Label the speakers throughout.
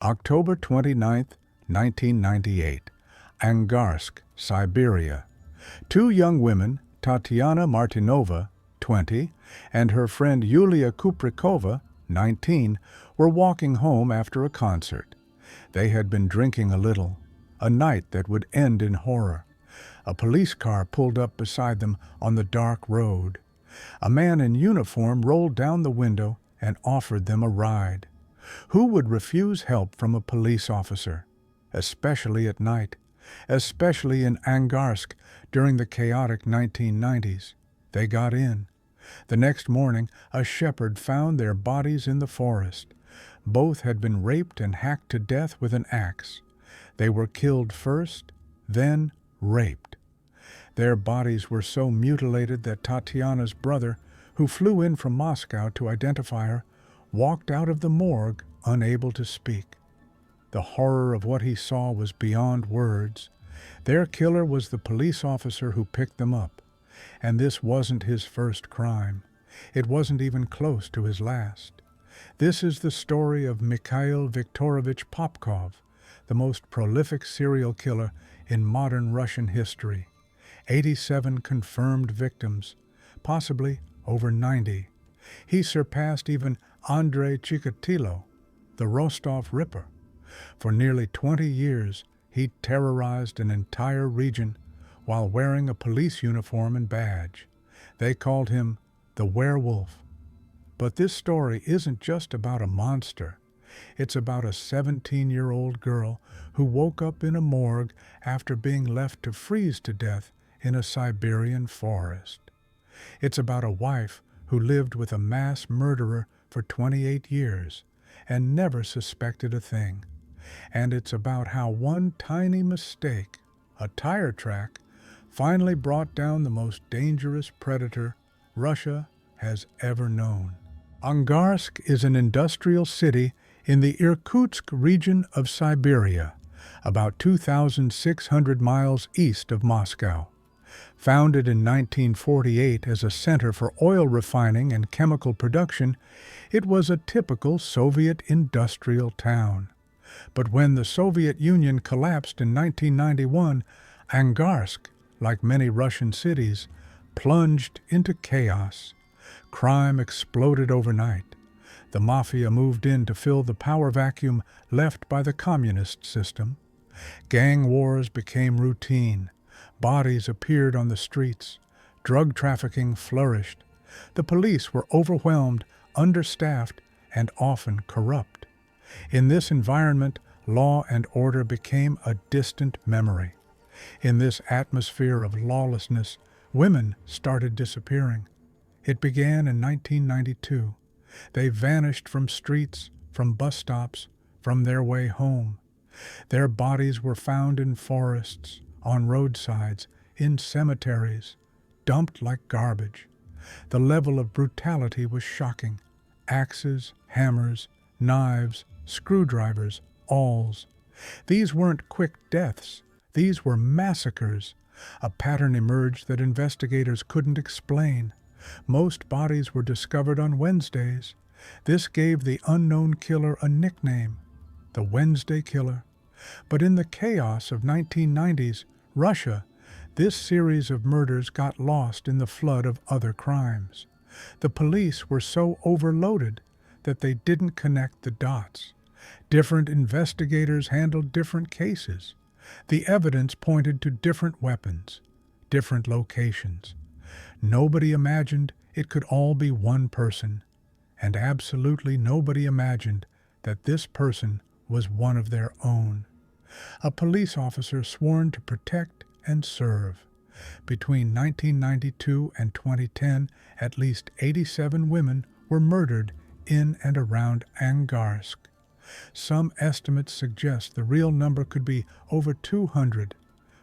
Speaker 1: October 29, 1998, Angarsk, Siberia. Two young women, Tatiana Martinova, 20, and her friend Yulia Kuprikova, 19, were walking home after a concert. They had been drinking a little, a night that would end in horror. A police car pulled up beside them on the dark road. A man in uniform rolled down the window and offered them a ride. Who would refuse help from a police officer, especially at night, especially in Angarsk during the chaotic 1990s? They got in. The next morning, a shepherd found their bodies in the forest. Both had been raped and hacked to death with an axe. They were killed first, then raped. Their bodies were so mutilated that Tatiana's brother, who flew in from Moscow to identify her, walked out of the morgue unable to speak. The horror of what he saw was beyond words. Their killer was the police officer who picked them up. And this wasn't his first crime. It wasn't even close to his last. This is the story of Mikhail Viktorovich Popkov, the most prolific serial killer in modern Russian history. 87 confirmed victims, possibly over 90. He surpassed even Andrei Chikatilo, the Rostov Ripper. For nearly 20 years, he terrorized an entire region while wearing a police uniform and badge. They called him the Werewolf. But this story isn't just about a monster. It's about a 17-year-old girl who woke up in a morgue after being left to freeze to death in a Siberian forest. It's about a wife who lived with a mass murderer for 28 years and never suspected a thing. And it's about how one tiny mistake, a tire track, finally brought down the most dangerous predator Russia has ever known. Angarsk is an industrial city in the Irkutsk region of Siberia, about 2,600 miles east of Moscow. Founded in 1948 as a center for oil refining and chemical production, it was a typical Soviet industrial town. But when the Soviet Union collapsed in 1991, Angarsk, like many Russian cities, plunged into chaos. Crime exploded overnight. The mafia moved in to fill the power vacuum left by the communist system. Gang wars became routine. Bodies appeared on the streets. Drug trafficking flourished. The police were overwhelmed, understaffed, and often corrupt. In this environment, law and order became a distant memory. In this atmosphere of lawlessness, women started disappearing. It began in 1992. They vanished from streets, from bus stops, from their way home. Their bodies were found in forests, on roadsides, in cemeteries, dumped like garbage. The level of brutality was shocking. Axes, hammers, knives, screwdrivers, awls. These weren't quick deaths. These were massacres. A pattern emerged that investigators couldn't explain. Most bodies were discovered on Wednesdays. This gave the unknown killer a nickname, the Wednesday Killer. But in the chaos of 1990s Russia, this series of murders got lost in the flood of other crimes. The police were so overloaded that they didn't connect the dots. Different investigators handled different cases. The evidence pointed to different weapons, different locations. Nobody imagined it could all be one person, and absolutely nobody imagined that this person was one of their own. A police officer sworn to protect and serve. Between 1992 and 2010, at least 87 women were murdered in and around Angarsk. Some estimates suggest the real number could be over 200.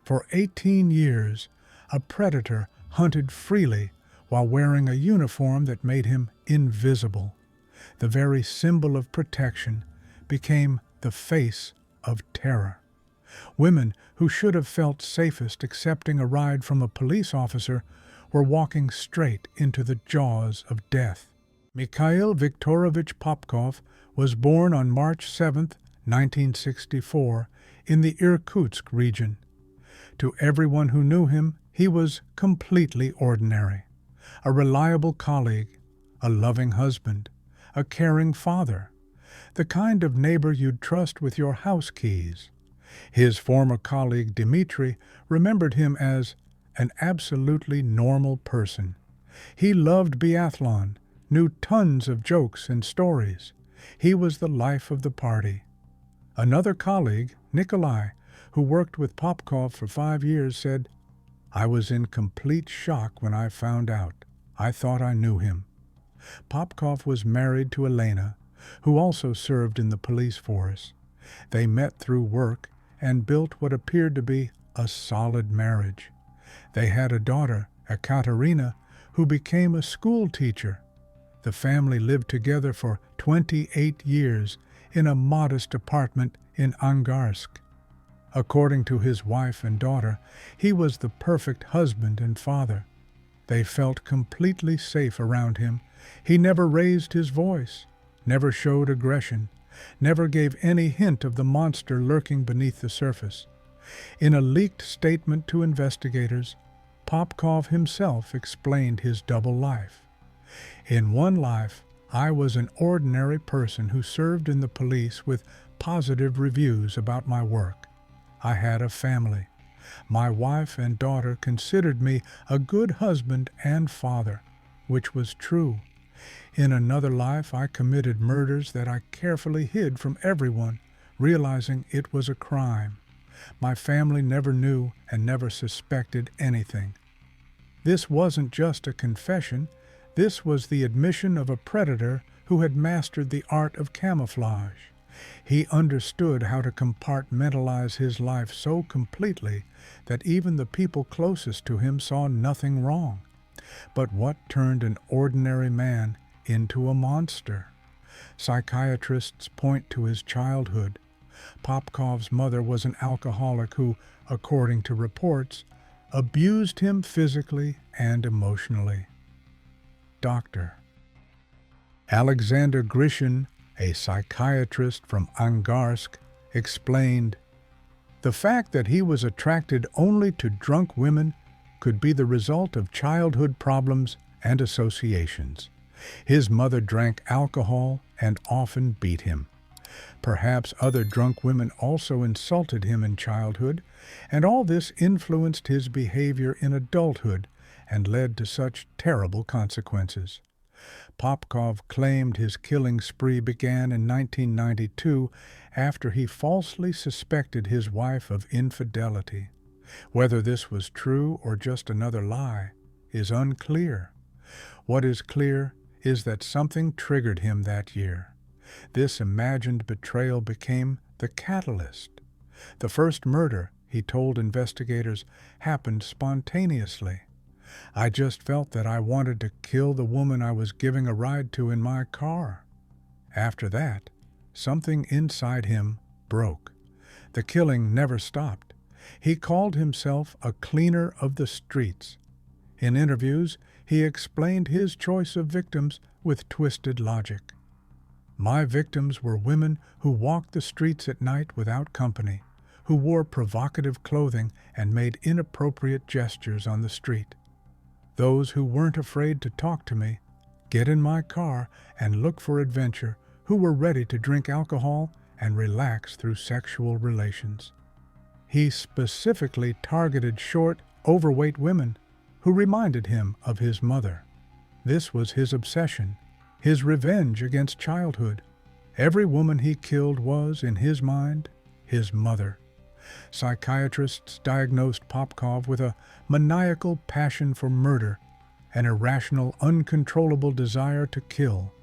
Speaker 1: For 18 years, a predator hunted freely while wearing a uniform that made him invisible. The very symbol of protection became the face of terror. Women who should have felt safest accepting a ride from a police officer were walking straight into the jaws of death. Mikhail Viktorovich Popkov was born on March 7, 1964, in the Irkutsk region. To everyone who knew him, he was completely ordinary. A reliable colleague, a loving husband, a caring father, the kind of neighbor you'd trust with your house keys. His former colleague Dmitri remembered him as an absolutely normal person. He loved biathlon, knew tons of jokes and stories. He was the life of the party. Another colleague, Nikolai, who worked with Popkov for 5 years, said, "I was in complete shock when I found out. I thought I knew him." Popkov was married to Elena, who also served in the police force. They met through work and built what appeared to be a solid marriage. They had a daughter, Ekaterina, who became a school teacher. The family lived together for 28 years in a modest apartment in Angarsk. According to his wife and daughter, he was the perfect husband and father. They felt completely safe around him. He never raised his voice, never showed aggression, never gave any hint of the monster lurking beneath the surface. In a leaked statement to investigators, Popkov himself explained his double life. "In one life, I was an ordinary person who served in the police with positive reviews about my work. I had a family. My wife and daughter considered me a good husband and father, which was true. In another life, I committed murders that I carefully hid from everyone, realizing it was a crime. My family never knew and never suspected anything." This wasn't just a confession. This was the admission of a predator who had mastered the art of camouflage. He understood how to compartmentalize his life so completely that even the people closest to him saw nothing wrong. But what turned an ordinary man into a monster? Psychiatrists point to his childhood. Popkov's mother was an alcoholic who, according to reports, abused him physically and emotionally. Dr. Alexander Grishin, a psychiatrist from Angarsk, explained, "The fact that he was attracted only to drunk women could be the result of childhood problems and associations. His mother drank alcohol and often beat him. Perhaps other drunk women also insulted him in childhood, and all this influenced his behavior in adulthood and led to such terrible consequences." Popkov claimed his killing spree began in 1992 after he falsely suspected his wife of infidelity. Whether this was true or just another lie is unclear. What is clear is that something triggered him that year. This imagined betrayal became the catalyst. The first murder, he told investigators, happened spontaneously. "I just felt that I wanted to kill the woman I was giving a ride to in my car." After that, something inside him broke. The killing never stopped. He called himself a cleaner of the streets. In interviews, he explained his choice of victims with twisted logic. "My victims were women who walked the streets at night without company, who wore provocative clothing and made inappropriate gestures on the street. Those who weren't afraid to talk to me, get in my car, and look for adventure, who were ready to drink alcohol and relax through sexual relations." He specifically targeted short, overweight women who reminded him of his mother. This was his obsession, his revenge against childhood. Every woman he killed was, in his mind, his mother. Psychiatrists diagnosed Popkov with a maniacal passion for murder, an irrational, uncontrollable desire to kill.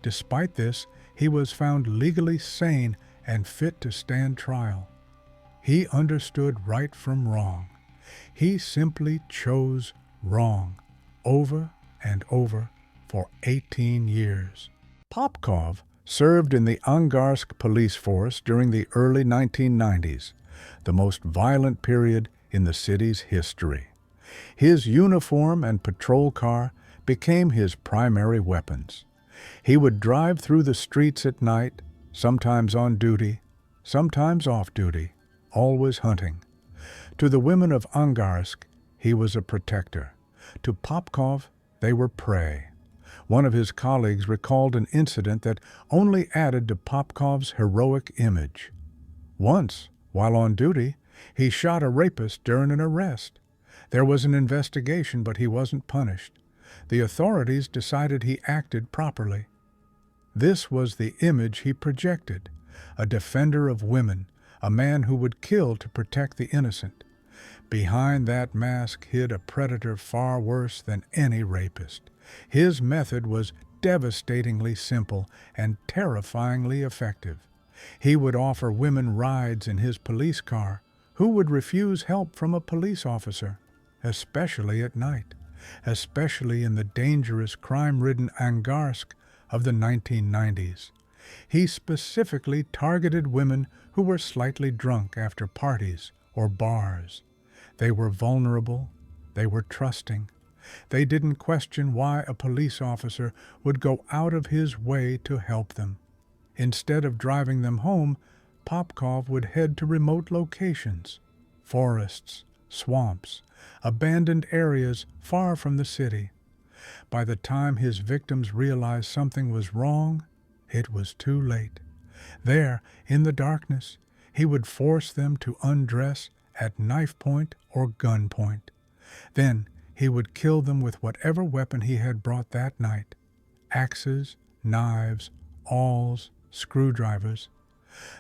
Speaker 1: Despite this, he was found legally sane and fit to stand trial. He understood right from wrong. He simply chose wrong, over and over, for 18 years. Popkov served in the Angarsk police force during the early 1990s, the most violent period in the city's history. His uniform and patrol car became his primary weapons. He would drive through the streets at night, sometimes on duty, sometimes off duty, always hunting. To the women of Angarsk, he was a protector. To Popkov, they were prey. One of his colleagues recalled an incident that only added to Popkov's heroic image. Once, while on duty, he shot a rapist during an arrest. There was an investigation, but he wasn't punished. The authorities decided he acted properly. This was the image he projected, a defender of women, a man who would kill to protect the innocent. Behind that mask hid a predator far worse than any rapist. His method was devastatingly simple and terrifyingly effective. He would offer women rides in his police car. Who would refuse help from a police officer, especially at night, especially in the dangerous, crime-ridden Angarsk of the 1990s? He specifically targeted women who were slightly drunk after parties or bars. They were vulnerable. They were trusting. They didn't question why a police officer would go out of his way to help them. Instead of driving them home, Popkov would head to remote locations, forests, swamps, abandoned areas far from the city. By the time his victims realized something was wrong, it was too late. There, in the darkness, he would force them to undress at knife point or gun point. Then he would kill them with whatever weapon he had brought that night: axes, knives, awls, screwdrivers.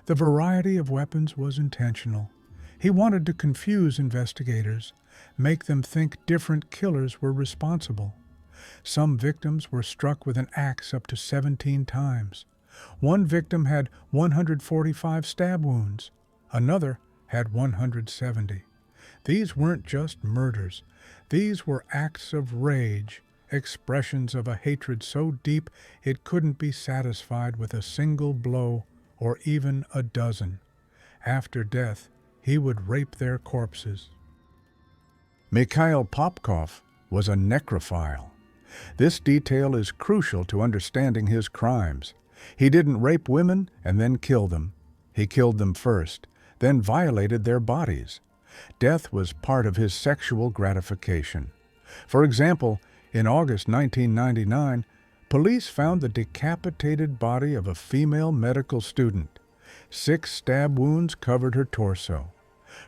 Speaker 1: The variety of weapons was intentional. He wanted to confuse investigators, make them think different killers were responsible. Some victims were struck with an axe up to 17 times. One victim had 145 stab wounds. Another had 170. These weren't just murders. These were acts of rage, expressions of a hatred so deep it couldn't be satisfied with a single blow or even a dozen. After death, he would rape their corpses. Mikhail Popkov was a necrophile. This detail is crucial to understanding his crimes. He didn't rape women and then kill them. He killed them first, then violated their bodies. Death was part of his sexual gratification. For example, in August 1999, police found the decapitated body of a female medical student. 6 stab wounds covered her torso.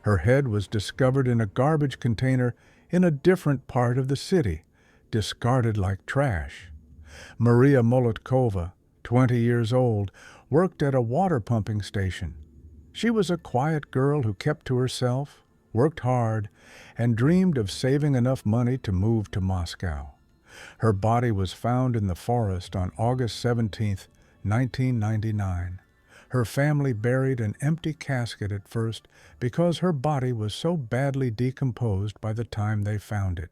Speaker 1: Her head was discovered in a garbage container in a different part of the city, discarded like trash. Maria Molotkova, 20 years old, worked at a water pumping station. She was a quiet girl who kept to herself, worked hard, and dreamed of saving enough money to move to Moscow. Her body was found in the forest on August 17, 1999. Her family buried an empty casket at first because her body was so badly decomposed by the time they found it.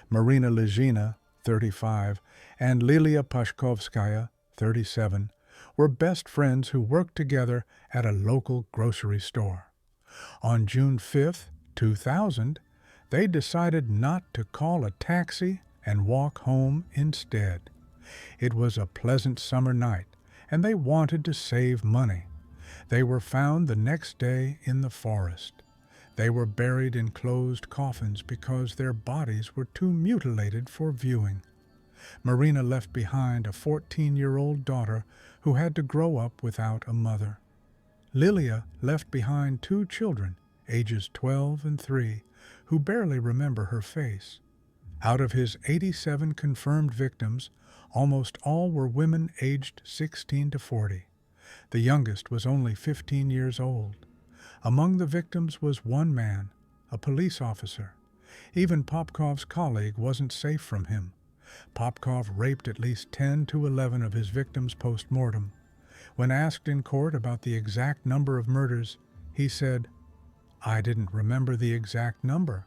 Speaker 1: Marina Lizhina, 35, and Lilia Pashkovskaya, 37, were best friends who worked together at a local grocery store. On June 5, 2000, they decided not to call a taxi and walk home instead. It was a pleasant summer night, and they wanted to save money. They were found the next day in the forest. They were buried in closed coffins because their bodies were too mutilated for viewing. Marina left behind a 14-year-old daughter who had to grow up without a mother. Lilia left behind 2 children, ages 12 and 3, who barely remember her face. Out of his 87 confirmed victims, almost all were women aged 16 to 40. The youngest was only 15 years old. Among the victims was one man, a police officer. Even Popkov's colleague wasn't safe from him. Popkov raped at least 10 to 11 of his victims post-mortem. When asked in court about the exact number of murders, he said, "I didn't remember the exact number.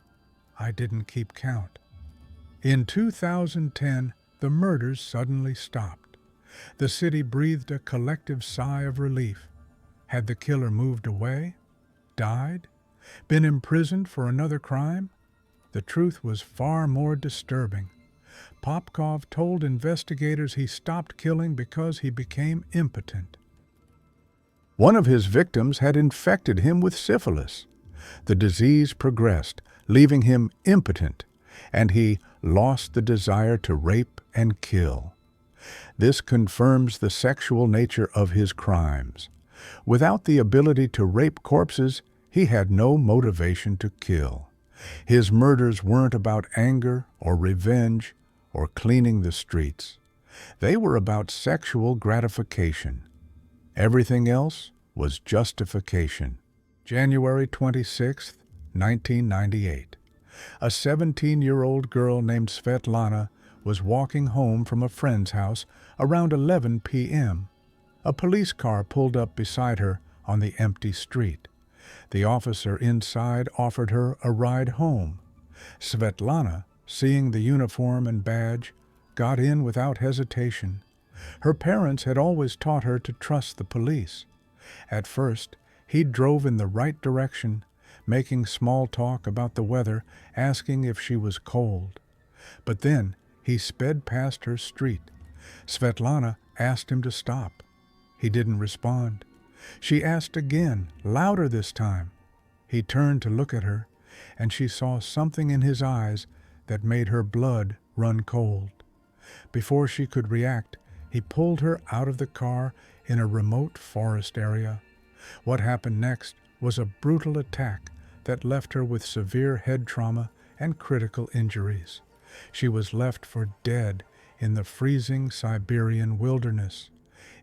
Speaker 1: I didn't keep count." In 2010, the murders suddenly stopped. The city breathed a collective sigh of relief. Had the killer moved away? Died? Been imprisoned for another crime? The truth was far more disturbing. Popkov told investigators he stopped killing because he became impotent. One of his victims had infected him with syphilis. The disease progressed, leaving him impotent, and he lost the desire to rape and kill. This confirms the sexual nature of his crimes. Without the ability to rape corpses, he had no motivation to kill. His murders weren't about anger or revenge or cleaning the streets. They were about sexual gratification. Everything else was justification. January 26, 1998. A 17-year-old girl named Svetlana was walking home from a friend's house around 11 p.m. A police car pulled up beside her on the empty street. The officer inside offered her a ride home. Svetlana, seeing the uniform and badge, got in without hesitation. Her parents had always taught her to trust the police. At first, he drove in the right direction, making small talk about the weather, asking if she was cold. But then he sped past her street. Svetlana asked him to stop. He didn't respond. She asked again, louder this time. He turned to look at her, and she saw something in his eyes that made her blood run cold. Before she could react, he pulled her out of the car in a remote forest area. What happened next was a brutal attack that left her with severe head trauma and critical injuries. She was left for dead in the freezing Siberian wilderness.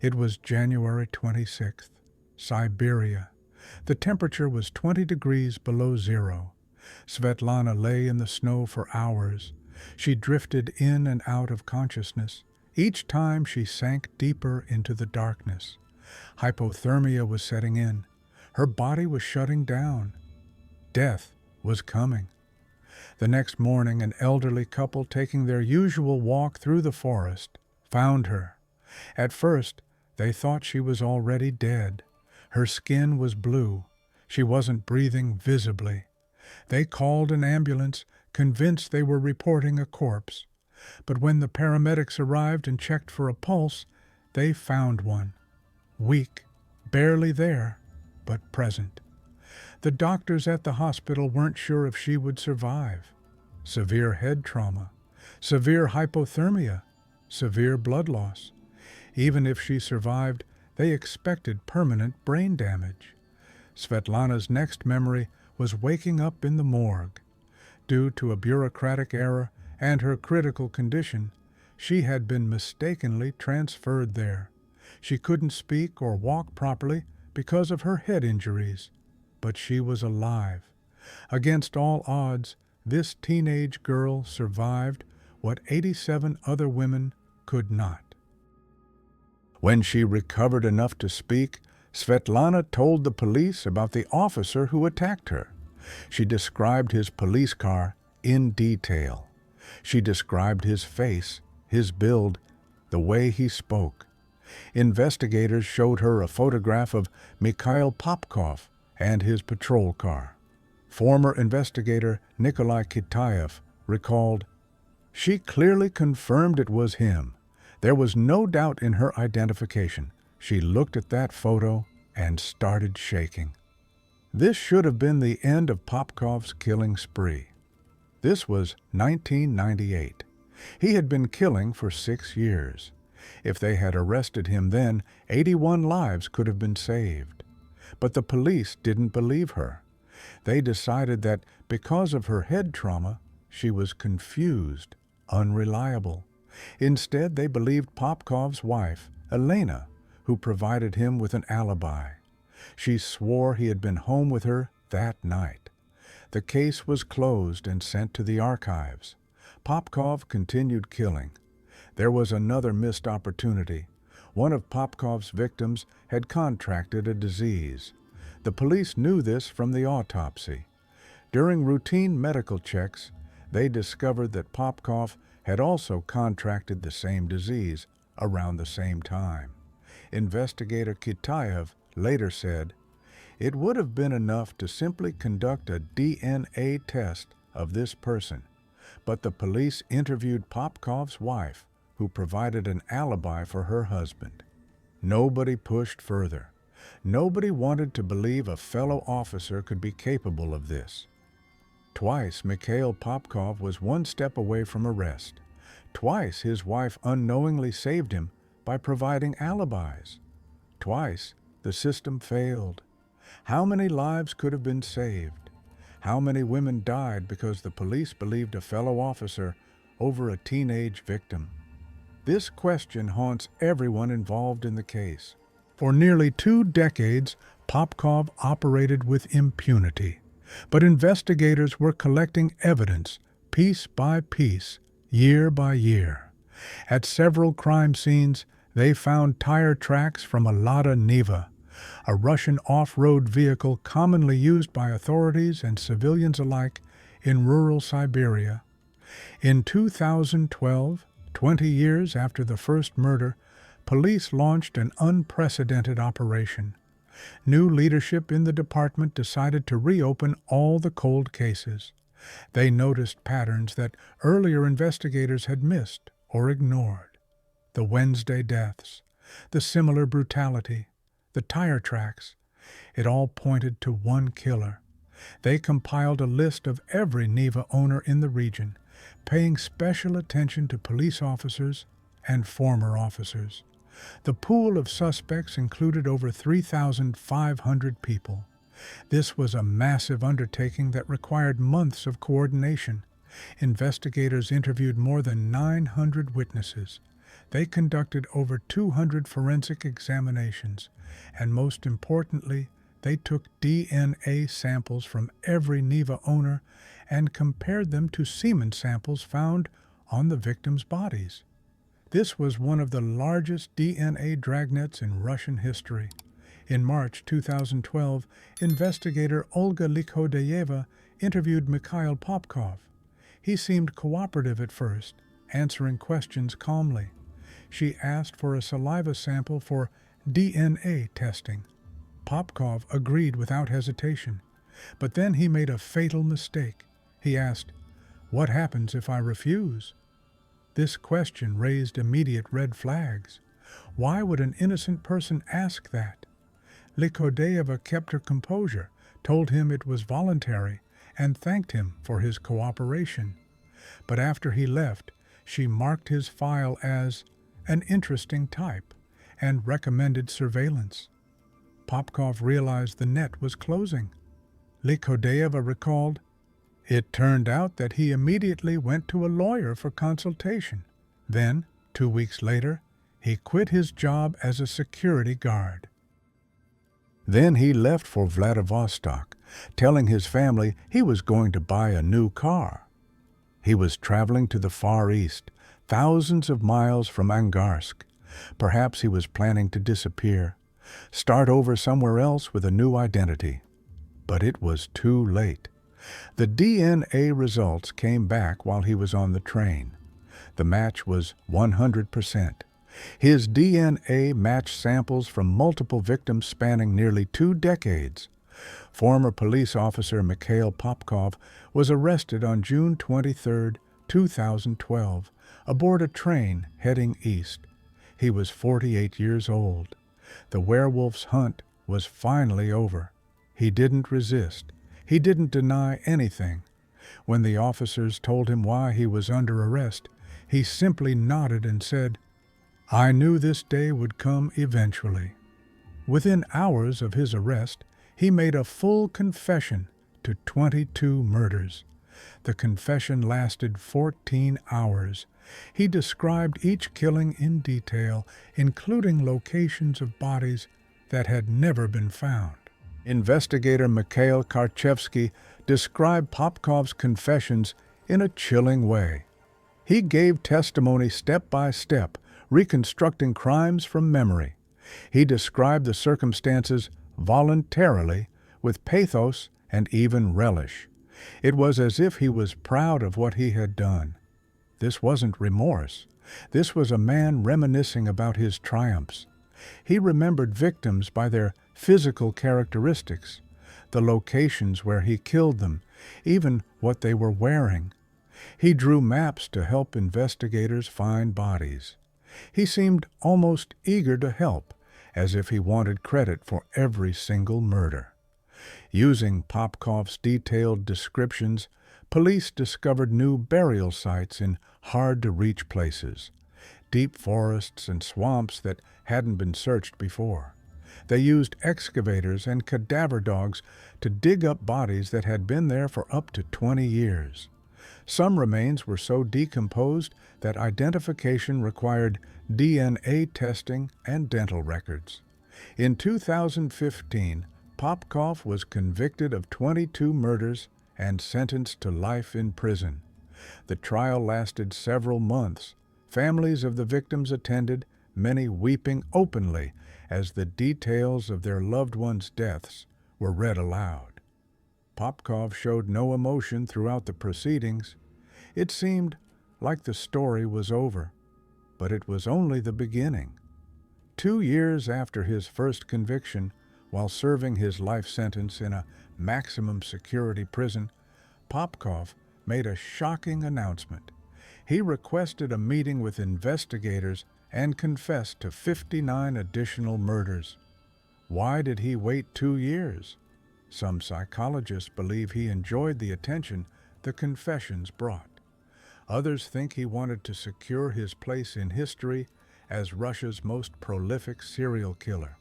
Speaker 1: It was January 26th, Siberia. The temperature was 20 degrees below zero. Svetlana lay in the snow for hours. She drifted in and out of consciousness. Each time she sank deeper into the darkness. Hypothermia was setting in. Her body was shutting down. Death was coming. The next morning, an elderly couple taking their usual walk through the forest found her. At first, they thought she was already dead. Her skin was blue. She wasn't breathing visibly. They called an ambulance, convinced they were reporting a corpse. But when the paramedics arrived and checked for a pulse, they found one. Weak, barely there, but present. The doctors at the hospital weren't sure if she would survive. Severe head trauma, severe hypothermia, severe blood loss. Even if she survived, they expected permanent brain damage. Svetlana's next memory was waking up in the morgue. Due to a bureaucratic error and her critical condition, she had been mistakenly transferred there. She couldn't speak or walk properly because of her head injuries, but she was alive. Against all odds, this teenage girl survived what 87 other women could not. When she recovered enough to speak, Svetlana told the police about the officer who attacked her. She described his police car in detail. She described his face, his build, the way he spoke. Investigators showed her a photograph of Mikhail Popkov and his patrol car. Former investigator Nikolai Kitaev recalled, "She clearly confirmed it was him. There was no doubt in her identification. She looked at that photo and started shaking." This should have been the end of Popkov's killing spree. This was 1998. He had been killing for 6 years. If they had arrested him then, 81 lives could have been saved. But the police didn't believe her. They decided that because of her head trauma, she was confused, unreliable. Instead, they believed Popkov's wife, Elena, who provided him with an alibi. She swore he had been home with her that night. The case was closed and sent to the archives. Popkov continued killing. There was another missed opportunity. One of Popkov's victims had contracted a disease. The police knew this from the autopsy. During routine medical checks, they discovered that Popkov had also contracted the same disease around the same time. Investigator Kitaev later said, "It would have been enough to simply conduct a DNA test of this person, but the police interviewed Popkov's wife, who provided an alibi for her husband. Nobody pushed further. Nobody wanted to believe a fellow officer could be capable of this. Twice, Mikhail Popkov was one step away from arrest. Twice, his wife unknowingly saved him by providing alibis. Twice, the system failed. How many lives could have been saved? How many women died because the police believed a fellow officer over a teenage victim? This question haunts everyone involved in the case. For nearly 2 decades, Popkov operated with impunity, but investigators were collecting evidence piece by piece, year by year. At several crime scenes, they found tire tracks from a Lada Niva, a Russian off-road vehicle commonly used by authorities and civilians alike in rural Siberia. In 2012, 20 years after the first murder, police launched an unprecedented operation. New leadership in the department decided to reopen all the cold cases. They noticed patterns that earlier investigators had missed or ignored. The Wednesday deaths, the similar brutality, the tire tracks, it all pointed to one killer. They compiled a list of every Niva owner in the region, paying special attention to police officers and former officers. The pool of suspects included over 3,500 people. This was a massive undertaking that required months of coordination. Investigators interviewed more than 900 witnesses. They conducted over 200 forensic examinations, and most importantly, they took DNA samples from every Niva owner and compared them to semen samples found on the victims' bodies. This was one of the largest DNA dragnets in Russian history. In March 2012, investigator Olga Likhodeyeva interviewed Mikhail Popkov. He seemed cooperative at first, answering questions calmly. She asked for a saliva sample for DNA testing. Popkov agreed without hesitation, but then he made a fatal mistake. He asked, "What happens if I refuse?" This question raised immediate red flags. Why would an innocent person ask that? Likhodeyeva kept her composure, told him it was voluntary, and thanked him for his cooperation. But after he left, she marked his file as an interesting type and recommended surveillance. Popkov realized the net was closing. Likhodeyeva recalled, "It turned out that he immediately went to a lawyer for consultation. Then, 2 weeks later, he quit his job as a security guard. Then he left for Vladivostok, telling his family he was going to buy a new car. He was traveling to the Far East, thousands of miles from Angarsk. Perhaps he was planning to disappear, start over somewhere else with a new identity. But it was too late. The DNA results came back while he was on the train. The match was 100%. His DNA matched samples from multiple victims spanning nearly 2 decades. Former police officer Mikhail Popkov was arrested on June 23, 2012, aboard a train heading east. He was 48 years old. The werewolf's hunt was finally over. He didn't resist. He didn't deny anything. When the officers told him why he was under arrest, he simply nodded and said, "I knew this day would come eventually." Within hours of his arrest, he made a full confession to 22 murders. The confession lasted 14 hours. He described each killing in detail, including locations of bodies that had never been found. Investigator Mikhail Karchevsky described Popkov's confessions in a chilling way. He gave testimony step by step, reconstructing crimes from memory. He described the circumstances voluntarily, with pathos and even relish. It was as if he was proud of what he had done. This wasn't remorse. This was a man reminiscing about his triumphs. He remembered victims by their physical characteristics, the locations where he killed them, even what they were wearing. He drew maps to help investigators find bodies. He seemed almost eager to help, as if he wanted credit for every single murder. Using Popkov's detailed descriptions, police discovered new burial sites in hard-to-reach places, deep forests and swamps that hadn't been searched before. They used excavators and cadaver dogs to dig up bodies that had been there for up to 20 years. Some remains were so decomposed that identification required DNA testing and dental records. In 2015, Popkov was convicted of 22 murders and sentenced to life in prison. The trial lasted several months. Families of the victims attended, many weeping openly as the details of their loved ones' deaths were read aloud. Popkov showed no emotion throughout the proceedings. It seemed like the story was over, but it was only the beginning. 2 years after his first conviction, while serving his life sentence in a maximum security prison, Popkov made a shocking announcement. He requested a meeting with investigators and confessed to 59 additional murders. Why did he wait 2 years? Some psychologists believe he enjoyed the attention the confessions brought. Others think he wanted to secure his place in history as Russia's most prolific serial killer.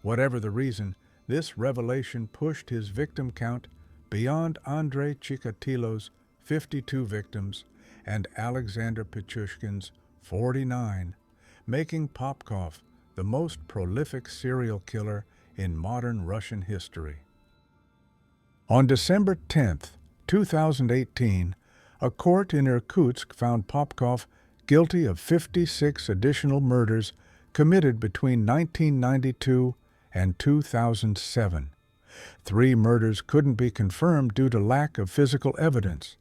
Speaker 1: Whatever the reason, this revelation pushed his victim count beyond Andrei Chikatilo's 52 victims and Alexander Pichushkin's 49, making Popkov the most prolific serial killer in modern Russian history. On December 10, 2018, a court in Irkutsk found Popkov guilty of 56 additional murders committed between 1992 and 2007. 3 murders couldn't be confirmed due to lack of physical evidence.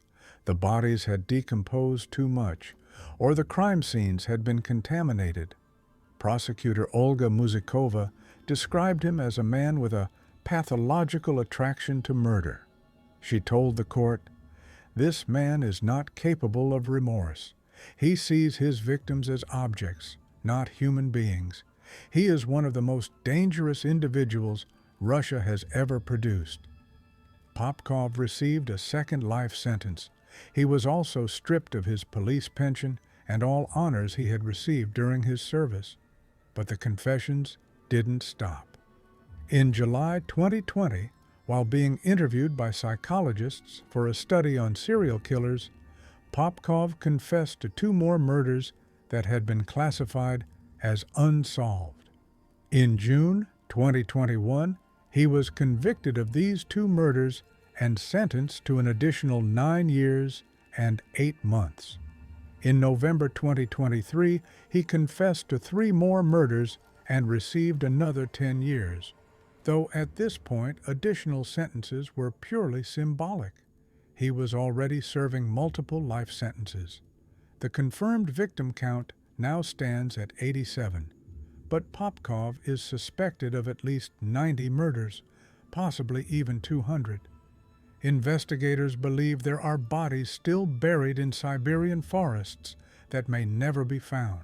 Speaker 1: The bodies had decomposed too much, or the crime scenes had been contaminated. Prosecutor Olga Muzikova described him as a man with a pathological attraction to murder. She told the court, "This man is not capable of remorse. He sees his victims as objects, not human beings. He is one of the most dangerous individuals Russia has ever produced." Popkov received a second life sentence. He was also stripped of his police pension and all honors he had received during his service. But the confessions didn't stop. In July 2020, while being interviewed by psychologists for a study on serial killers, Popkov confessed to 2 more murders that had been classified as unsolved. In June 2021, he was convicted of these 2 murders and sentenced to an additional 9 years and 8 months. In November 2023, he confessed to 3 more murders and received another 10 years, though at this point additional sentences were purely symbolic. He was already serving multiple life sentences. The confirmed victim count now stands at 87, but Popkov is suspected of at least 90 murders, possibly even 200. Investigators believe there are bodies still buried in Siberian forests that may never be found.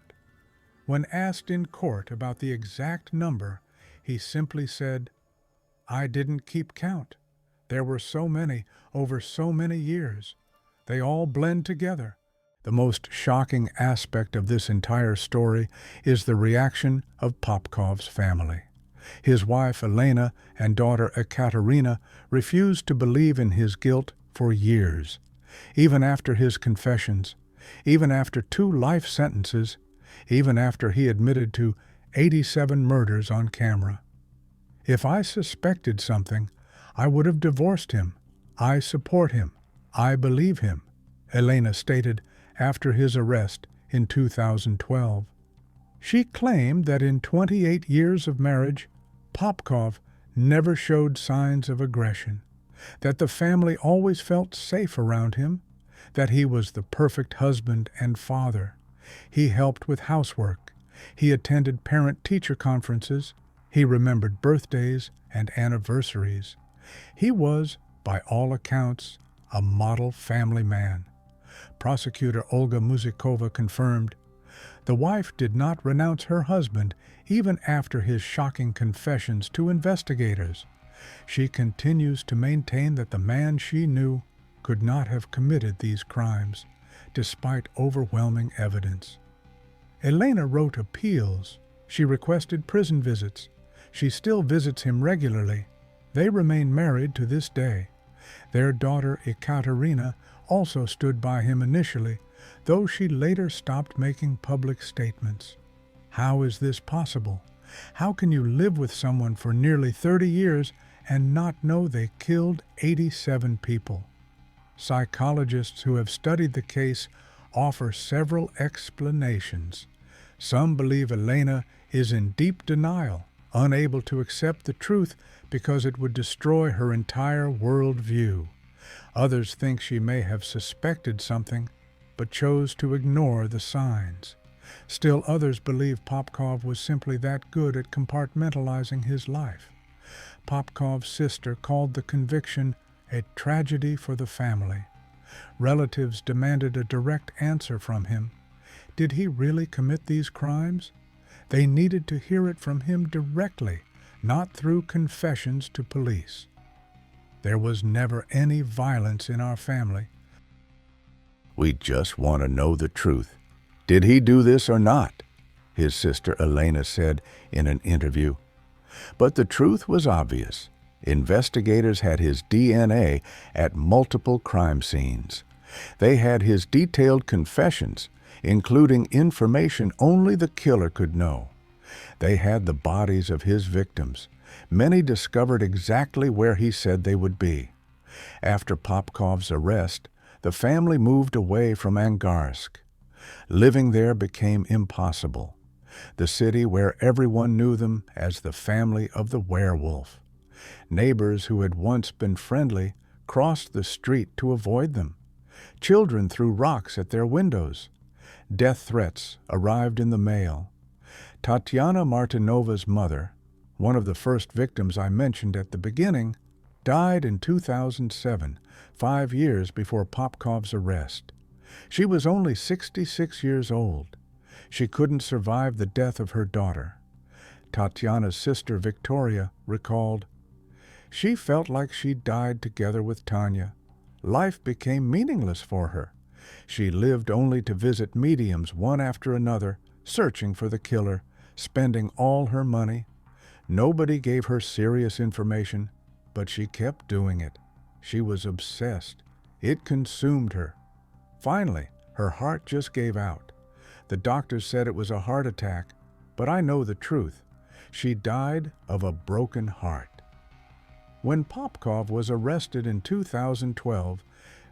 Speaker 1: When asked in court about the exact number, he simply said, "I didn't keep count. There were so many over so many years. They all blend together." The most shocking aspect of this entire story is the reaction of Popkov's family. His wife Elena and daughter Ekaterina refused to believe in his guilt for years. Even after his confessions, even after 2 life sentences, even after he admitted to 87 murders on camera. "If I suspected something, I would have divorced him. I support him. I believe him," Elena stated after his arrest in 2012. She claimed that in 28 years of marriage, Popkov never showed signs of aggression, that the family always felt safe around him, that he was the perfect husband and father. He helped with housework. He attended parent-teacher conferences. He remembered birthdays and anniversaries. He was, by all accounts, a model family man. Prosecutor Olga Muzikova confirmed, The wife did not renounce her husband even after his shocking confessions to investigators. She continues to maintain that the man she knew could not have committed these crimes, despite overwhelming evidence. Elena wrote appeals. She requested prison visits. She still visits him regularly. They remain married to this day. Their daughter Ekaterina also stood by him initially, though she later stopped making public statements. How is this possible? How can you live with someone for nearly 30 years and not know they killed 87 people? Psychologists who have studied the case offer several explanations. Some believe Elena is in deep denial, unable to accept the truth because it would destroy her entire worldview. Others think she may have suspected something, but chose to ignore the signs. Still others believe Popkov was simply that good at compartmentalizing his life. Popkov's sister called the conviction a tragedy for the family. Relatives demanded a direct answer from him. Did he really commit these crimes? They needed to hear it from him directly, not through confessions to police. There was never any violence in our family.
Speaker 2: We just want to know the truth. Did he do this or not? His sister Elena said in an interview. But the truth was obvious. Investigators had his DNA at multiple crime scenes. They had his detailed confessions, including information only the killer could know. They had the bodies of his victims. Many discovered exactly where he said they would be. After Popkov's arrest, the family moved away from Angarsk. Living there became impossible. The city where everyone knew them as the family of the werewolf. Neighbors who had once been friendly crossed the street to avoid them. Children threw rocks at their windows. Death threats arrived in the mail. Tatiana Martinova's mother, one of the first victims I mentioned at the beginning, died in 2007, 5 years before Popkov's arrest. She was only 66 years old. She couldn't survive the death of her daughter. Tatiana's sister Victoria recalled, "She felt like she died together with Tanya. Life became meaningless for her. She lived only to visit mediums one after another, searching for the killer, spending all her money. Nobody gave her serious information, but she kept doing it. She was obsessed. It consumed her. Finally, her heart just gave out. The doctors said it was a heart attack, but I know the truth. She died of a broken heart." When Popkov was arrested in 2012,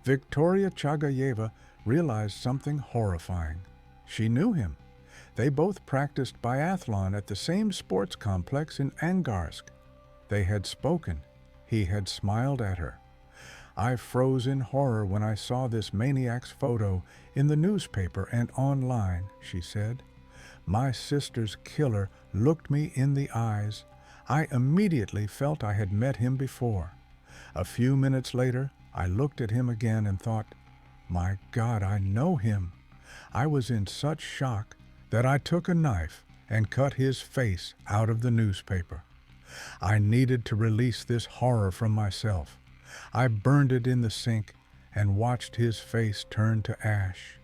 Speaker 2: Victoria Chagayeva realized something horrifying. She knew him. They both practiced biathlon at the same sports complex in Angarsk. They had spoken. He had smiled at her. "I froze in horror when I saw this maniac's photo in the newspaper and online," she said. "My sister's killer looked me in the eyes. I immediately felt I had met him before. A few minutes later, I looked at him again and thought, my God, I know him. I was in such shock that I took a knife and cut his face out of the newspaper. I needed to release this horror from myself. I burned it in the sink and watched his face turn to ash.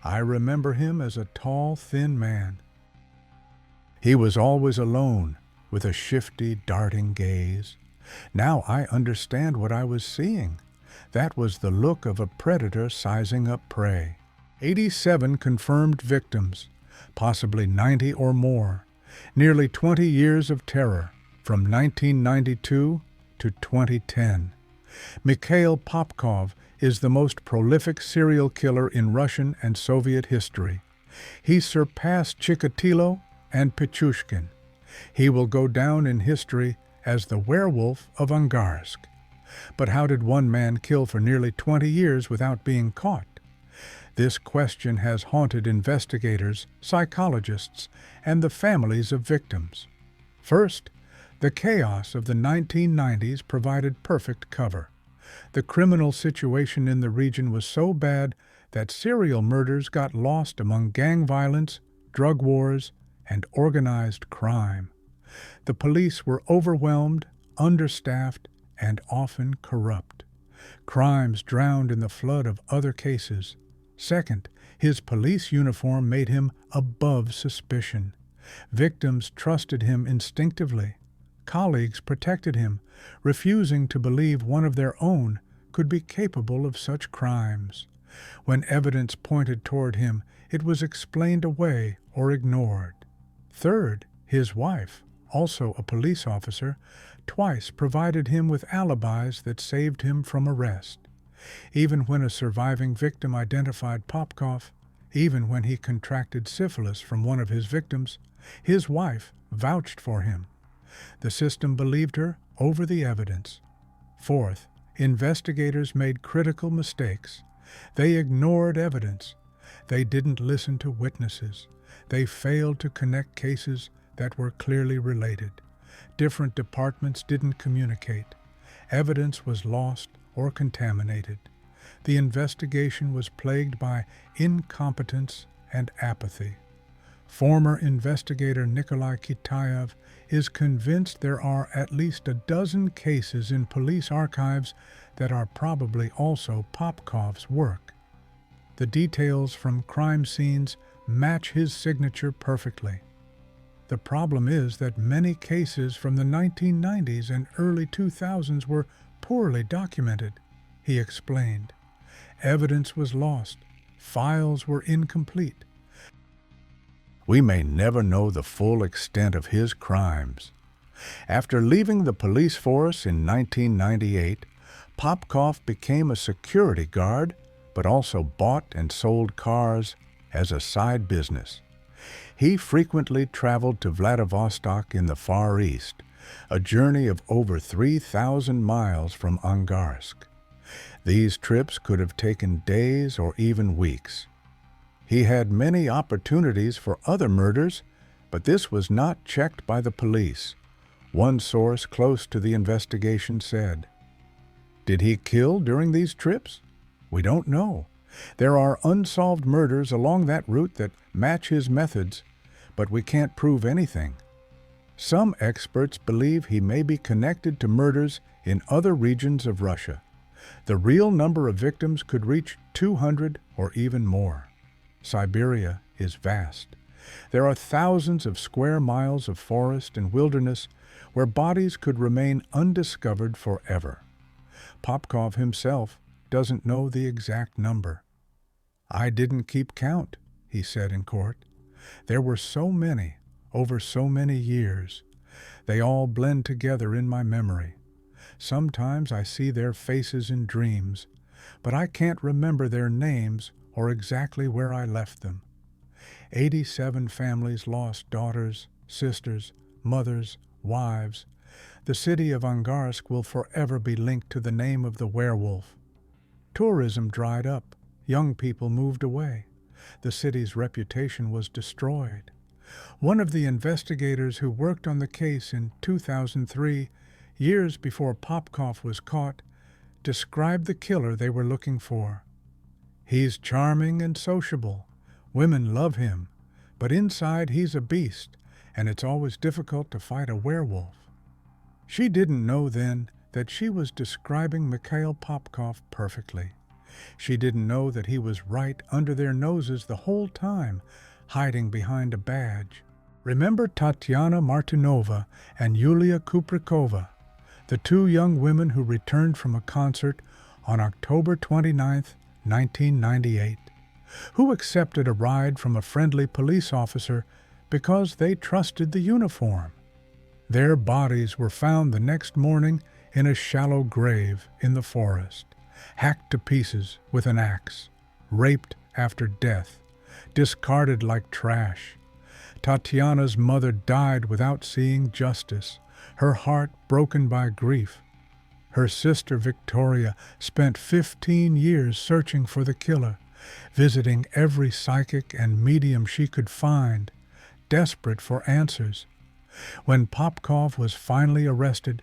Speaker 2: I remember him as a tall, thin man. He was always alone, with a shifty, darting gaze. Now I understand what I was seeing. That was the look of a predator sizing up prey. 87 confirmed victims, possibly 90 or more. Nearly 20 years of terror, from 1992 to 2010. Mikhail Popkov is the most prolific serial killer in Russian and Soviet history. He surpassed Chikatilo and Pichushkin. He will go down in history as the Werewolf of Angarsk. But how did one man kill for nearly 20 years without being caught? This question has haunted investigators, psychologists, and the families of victims. First, the chaos of the 1990s provided perfect cover. The criminal situation in the region was so bad
Speaker 1: that serial murders got lost among gang violence, drug wars, and organized crime. The police were overwhelmed, understaffed, and often corrupt. Crimes drowned in the flood of other cases. Second, his police uniform made him above suspicion. Victims trusted him instinctively. Colleagues protected him, refusing to believe one of their own could be capable of such crimes. When evidence pointed toward him, it was explained away or ignored. Third, his wife, also a police officer, twice provided him with alibis that saved him from arrest. Even when a surviving victim identified Popkov, even when he contracted syphilis from one of his victims, his wife vouched for him. The system believed her over the evidence. Fourth, investigators made critical mistakes. They ignored evidence. They didn't listen to witnesses. They failed to connect cases that were clearly related. Different departments didn't communicate. Evidence was lost or contaminated. The investigation was plagued by incompetence and apathy. Former investigator Nikolai Kitaev is convinced there are at least a dozen cases in police archives that are probably also Popkov's work. The details from crime scenes match his signature perfectly. The problem is that many cases from the 1990s and early 2000s were poorly documented, he explained. Evidence was lost. Files were incomplete.
Speaker 2: We may never know the full extent of his crimes. After leaving the police force in 1998, Popkov became a security guard, but also bought and sold cars as a side business. He frequently traveled to Vladivostok in the Far East, a journey of over 3,000 miles from Angarsk. These trips could have taken days or even weeks. He had many opportunities for other murders, but this was not checked by the police. One source close to the investigation said, "Did he kill during these trips? We don't know. There are unsolved murders along that route that match his methods, but we can't prove anything." Some experts believe he may be connected to murders in other regions of Russia. The real number of victims could reach 200 or even more. Siberia is vast. There are thousands of square miles of forest and wilderness where bodies could remain undiscovered forever. Popkov himself doesn't know the exact number. "I didn't keep count," he said in court. "There were so many, over so many years. They all blend together in my memory. Sometimes I see their faces in dreams, but I can't remember their names or exactly where I left them." 87 families lost daughters, sisters, mothers, wives. The city of Angarsk will forever be linked to the name of the werewolf. Tourism dried up. Young people moved away. The city's reputation was destroyed. One of the investigators who worked on the case in 2003, years before Popkov was caught, described the killer they were looking for. "He's charming and sociable. Women love him. But inside he's a beast, and it's always difficult to fight a werewolf." She didn't know then that she was describing Mikhail Popkov perfectly. She didn't know that he was right under their noses the whole time, hiding behind a badge. Remember Tatiana Martinova and Yulia Kuprikova, the two young women who returned from a concert on October 29, 1998, who accepted a ride from a friendly police officer because they trusted the uniform. Their bodies were found the next morning in a shallow grave in the forest, hacked to pieces with an axe, raped after death, discarded like trash. Tatiana's mother died without seeing justice, her heart broken by grief. Her sister Victoria spent 15 years searching for the killer, visiting every psychic and medium she could find, desperate for answers. When Popkov was finally arrested,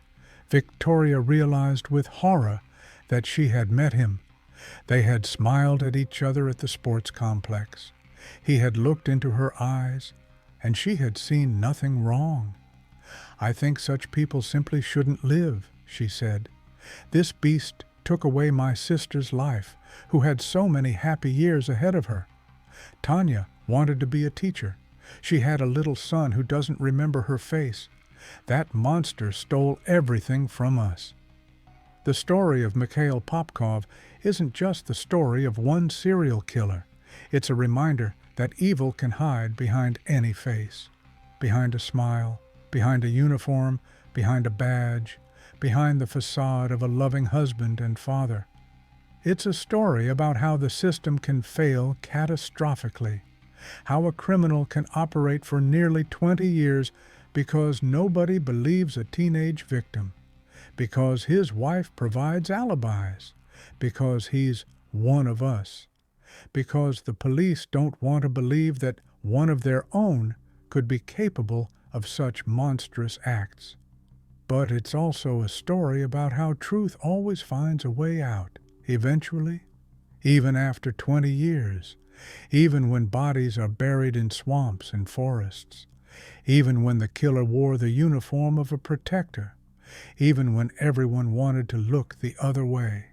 Speaker 2: Victoria realized with horror that she had met him
Speaker 1: They had smiled at each other at the sports complex. He had looked into her eyes, and she had seen nothing wrong. "I think such people simply shouldn't live," she said. "This beast took away my sister's life, who had so many happy years ahead of her. Tanya wanted to be a teacher. She had a little son who doesn't remember her face. That monster stole everything from us." The story of Mikhail Popkov isn't just the story of one serial killer. It's a reminder that evil can hide behind any face, behind a smile, behind a uniform, behind a badge, behind the facade of a loving husband and father. It's a story about how the system can fail catastrophically, how a criminal can operate for nearly 20 years because nobody believes a teenage victim, because his wife provides alibis, because he's one of us, because the police don't want to believe that one of their own could be capable of such monstrous acts. But it's also a story about how truth always finds a way out, eventually, even after 20 years, even when bodies are buried in swamps and forests, even when the killer wore the uniform of a protector, even when everyone wanted to look the other way.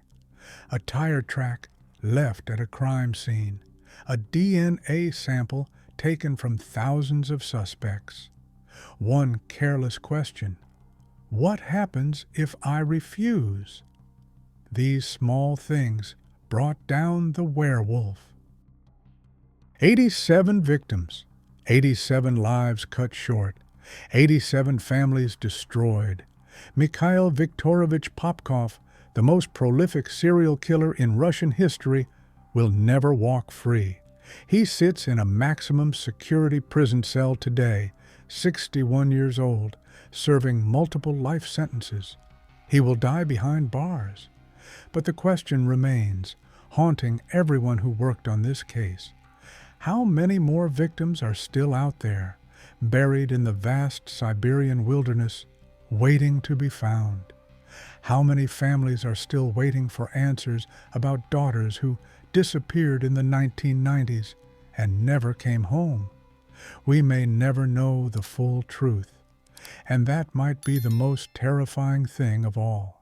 Speaker 1: A tire track left at a crime scene, a DNA sample taken from thousands of suspects. One careless question: what happens if I refuse? These small things brought down the werewolf. 87 victims, 87 lives cut short, 87 families destroyed. Mikhail Viktorovich Popkov, the most prolific serial killer in Russian history, will never walk free. He sits in a maximum security prison cell today, 61 years old, serving multiple life sentences. He will die behind bars. But the question remains, haunting everyone who worked on this case. How many more victims are still out there, buried in the vast Siberian wilderness, waiting to be found? How many families are still waiting for answers about daughters who disappeared in the 1990s and never came home? We may never know the full truth, and that might be the most terrifying thing of all.